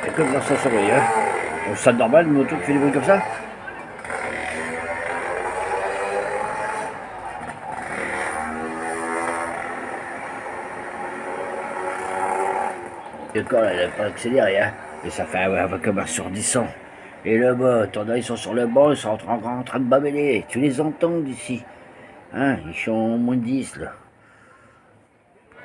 Et que de voir ça surveiller, hein. C'est normal, une moto qui fait des bruits comme ça? Et quand elle n'a pas accéléré, hein. Et ça fait comme un surdissant. Et là-bas, t'en as, ils sont sur le banc, ils sont en train de babiner. Tu les entends d'ici. Hein, ils sont au moins 10 là.